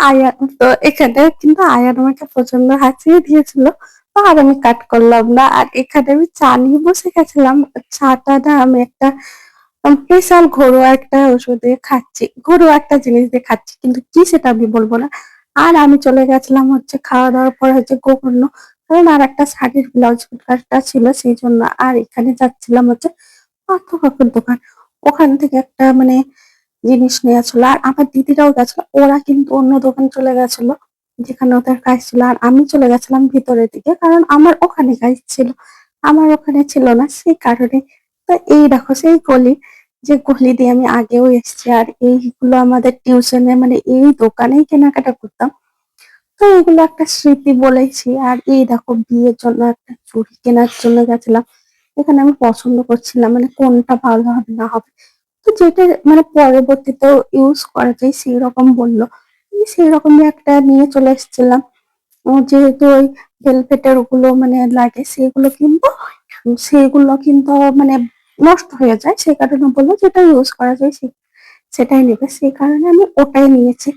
আয়া তো এখানে কিন্তু আয়ান আমাকে প্রচন্ড হাঁচিয়ে দিয়েছিল। তো আর আমি কাট করলাম না। আর এখানে আমি চা নিয়ে বসে গেছিলাম। চাটা না আমি একটা স্পেশাল ঘরোয়া একটা ওষুধ দিয়ে খাচ্ছি। ঘরোয়া একটা জিনিস দিয়ে খাচ্ছি। কিন্তু কি সেটা আমি বলব না। আর আমি চলে গেছিলাম হচ্ছে খাওয়া-দাওয়ার পর হচ্ছে গোকর্ণ। কারণ আরেকটা শাড়ির ব্লাউজ কাটা ছিল সেইজন্য। আর এখানে যাচ্ছিলাম হচ্ছে পার্থ কাকুর দোকান। ওখান থেকে একটা মানে জিনিস নেওয়া ছিল। আর আমার দিদিরাও গেছিল। ওরা কিন্তু অন্য দোকান চলে গেছিল। যেখানে ওদের কাজ ছিল। আর আমি চলে গেছিলাম ভিতরের দিকে। কারণ আমার ওখানে কাজ ছিল। আমার ওখানে ছিল না সেই কারণে। তো এই দেখো সেই গলি যে গলি দিয়ে আমি আগেও এসেছি। আর এইগুলো আমাদের টিউশনে মানে এই দোকানেই কেনাকাটা করতাম। তো এগুলো একটা স্মৃতি বলেছি। আর এই দেখো বিয়ের জন্য একটা চুড়ি কেনার জন্য গেছিলাম। এখানে আমি পছন্দ করছিলাম মানে কোনটা ভালো হবে না হবে। তো যেটা মানে পরবর্তীতেও ইউজ করা যায় সেই রকম বললো। আমি সেই রকমই একটা নিয়ে চলে এসেছিলাম। যেহেতু ওই ভেলভেটের ওগুলো মানে লাগে সেগুলো কিন্তু মানে নষ্ট হয়ে যায়। সেই কারণে বললো যেটা ইউজ করা যায় সেটাই নেবে। সেই কারণে আমি ওটাই নিয়েছি।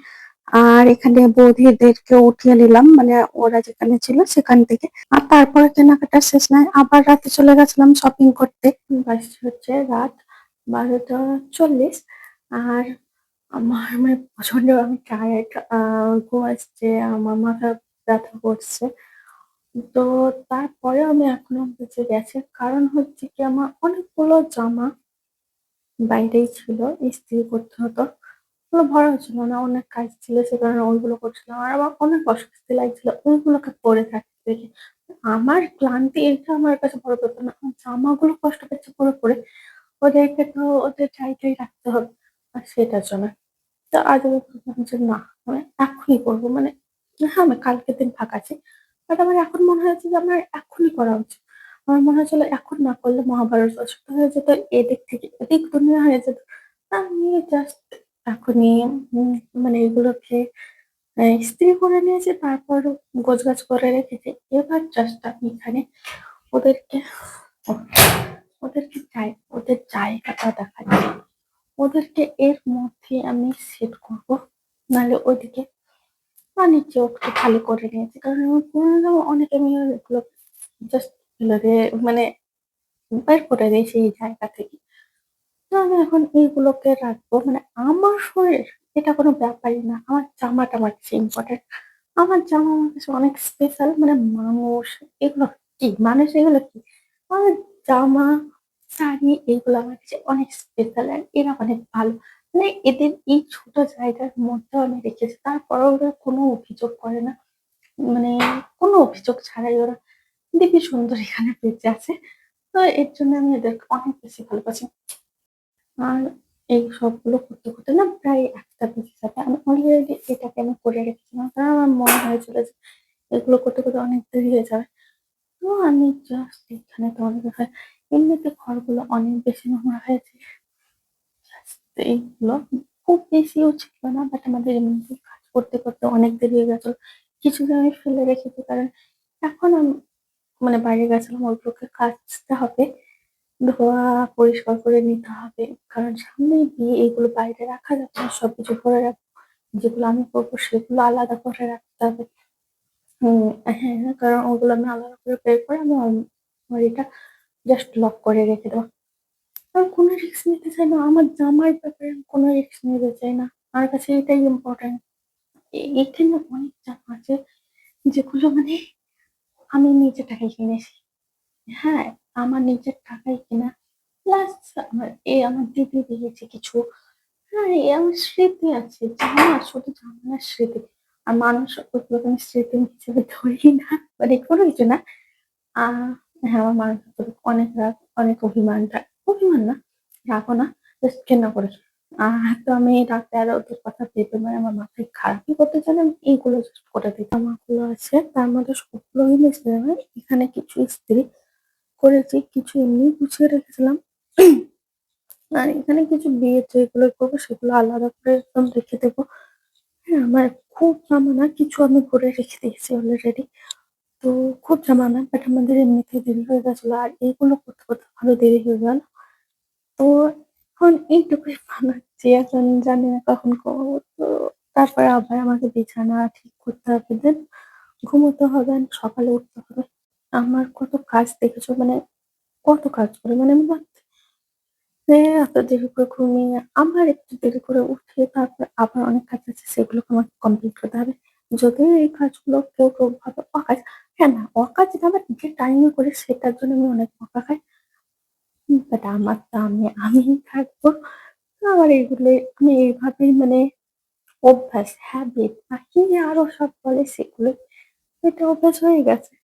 আর এখানে বৌদিদেরকে উঠিয়ে নিলাম মানে ওরা যেখানে ছিল সেখান থেকে। আর তারপরে কেনাকাটা শেষ নয়, আবার রাতে চলে গেছিলাম শপিং করতে। বাজছে হচ্ছে রাত 12টা 40। আর আমার মানে প্রচন্ড আমি টায়ার্ড, ঘুম আসছে, আমার মাথা ব্যথা করছে। তো তারপরেও আমি এখনো বেঁচে গেছি। কারণ হচ্ছে কি আমার অনেকগুলো জামা বাইরেই ছিল, ইস্ত্রি করতে হতো। ওগুলো ভরা হচ্ছিল না, অনেক কাজ ছিল সে কারণে ওইগুলো করছিলাম। আর আমার অনেক অস্বস্তি লাগছিল ওইগুলোকে পরে থাকতে দেখে। আমার ক্লান্তি এটা আমার কাছে বড় ব্যাপার না, আমার জামাগুলো কষ্ট পাচ্ছে পরে পরে। ওদেরকে তো ওদের জায়গায় রাখতে হবে। আর সেটার জন্য তো আজ আমি ভাবলাম যে না, আমি এখনই করবো মানে হ্যাঁ আমি কালকের দিন ফাঁকা আছি। বাট আমার এখন মনে হয়েছে যে আমার এখনই করা উচিত। আমার মনে হচ্ছিল এখন না করলে মহাভারত অসুস্থ হয়ে যেত, এদিক থেকে এদিক দুনিয়া হয়ে যেত। আমি জাস্ট এখনই উম মানে এগুলোকে ইস্ত্রি করে নিয়েছি, তারপর গোছগাছ করে রেখেছি। এবার জাস্ট আমি এখানে ওদেরকে ওদেরকে ওদের জায়গাটা দেখাচ্ছি। ওদেরকে এর মধ্যে আমি সেট করবো। নাহলে ওইদিকে নিচেও একটু খালি করে নিয়েছি। কারণ আমার পুরোনো জামা অনেক আমি এগুলো জাস্ট মানে বের করে দিয়েছি এই জায়গা থেকে। তো আমি এখন এইগুলোকে রাখবো মানে আমার শরীর এটা কোনো ব্যাপারই না। আমার জামাটা আমার কাছে ইম্পর্টেন্ট। আমার জামা আমার কাছে অনেক স্পেশাল মানে মানুষ এগুলো কি মানুষ এগুলো কি আমার জামা শাড়ি এগুলো আমার কাছে অনেক স্পেশাল। আর এরা অনেক ভালো মানে এদের এই ছোট জায়গার মধ্যে আমি রেখেছি, তারপরেও ওরা কোনো অভিযোগ করে না। মানে কোনো অভিযোগ ছাড়াই ওরা দিব্যি সুন্দর এখানে বেঁচে আছে। তো এর জন্য আমি এদেরকে অনেক বেশি ভালোবাসি। আর এই সবগুলো করতে করতে না প্রায় ১টা বেজে যাবে। আমি অলরেডি এটাকে আমি করে রেখেছিলাম। কারণ আমার মনে হয়েছিল যে এগুলো করতে করতে অনেক দেরি হয়ে যাবে। তো আমি জাস্ট এখানে তোমাদের কাছে এমনিতে ঘরগুলো অনেক বেশি নোংরা হয়েছে। জাস্ট এইগুলো খুব বেশিও ছিল না। বাট আমাদের এমনিতেই কাজ করতে করতে অনেক দেরি হয়ে গেছিল। কিছুদিন আমি ফেলে রেখেছি কারণ এখন আমি মানে বাইরে গেছিলাম ওইগুলোকে কাচতে হবে। ধোয়া পরিষ্কার করে নিতে হবে। কারণ সামনেই বিয়ে, এগুলো বাইরে রাখা যাবে না। সবকিছু ভরে রাখবো। যেগুলো আমি করবো সেগুলো আলাদা করে রাখতে হবে। হ্যাঁ, কারণ ওগুলো আমি আলাদা করে বের করে আমি আলমারিটা জাস্ট লক করে রেখে দেবো। আমি কোনো রিস্ক নিতে চাই না। আমার জামার ব্যাপারে আমি কোনো রিস্ক নিতে চাই না। আমার কাছে এটাই ইম্পর্টেন্ট। এখানে অনেক জামা আছে যেগুলো মানে আমি নিজের টাকায় কিনেছি। হ্যাঁ, আমার নিজের টাকায় কেনা। প্লাস আমার দিদি দিয়েছে কিছু। হ্যাঁ, আমার স্মৃতি আছে। জামা শুধু জামা না, স্মৃতি। আর মানুষ ওগুলোকে আমি স্মৃতি হিসেবে ধরি না। মানে কোনো কিছু না। আহ হ্যাঁ, আমার মানুষের প্রতি অনেক রাগ, অনেক অভিমান না, রাগও না, জাস্ট ঘৃণা করি। তো আমি রাতে আর ওদের কথা ভেবে মানে আমার মাথায় খারাপই করতে চাই না, আমি এইগুলো জাস্ট করে দিই। জামাগুলো আছে তার মধ্যে সবগুলোই মিশে যাবে। এখানে কিছু ইস্ত্রি করেছি, কিছু এমনি গুছিয়ে রেখেছিলাম। আর এখানে কিছু বিয়ের যেগুলো করবো সেগুলো আলাদা করে একদম রেখে দেবো। হ্যাঁ, আমার খুব জামা না, কিছু আমি করে রেখে দিয়েছি অলরেডি। তো খুব জামা না, বাট আমাদের এমনিতেই দেরি হয়ে গেছিলো। আর এইগুলো করতে করতে আরো দেরি হয়ে গেল। তো এখন এইটুকুই বানাচ্ছি, এখন জানি না কখন করবো। তো তারপরে আবার আমাকে বিছানা ঠিক করতে হবে। দেন ঘুমোতে হবে and সকালে উঠতে হবে। আমার কত কাজ দেখেছো মানে কত কাজ করে মানে আমি ভাবছি যে এত দেরি করে ঘুমিয়ে আবার একটু দেরি করে উঠে তারপর আবার অনেক কাজ আছে সেগুলোকে আমাকে কমপ্লিট করতে হবে। যদিও এই কাজগুলো কেউ ভাবে অকাজ। হ্যাঁ, না অকাজ না বাট যে টাইমে করি সেটার জন্য আমি অনেক বকা খাই। বাট আমার তো আমিই থাকবো। তো আমার এগুলো আমি এইভাবেই মানে অভ্যাস, হ্যাবিট বা কি আরো সব বলে সেগুলো এটা অভ্যাস হয়ে গেছে।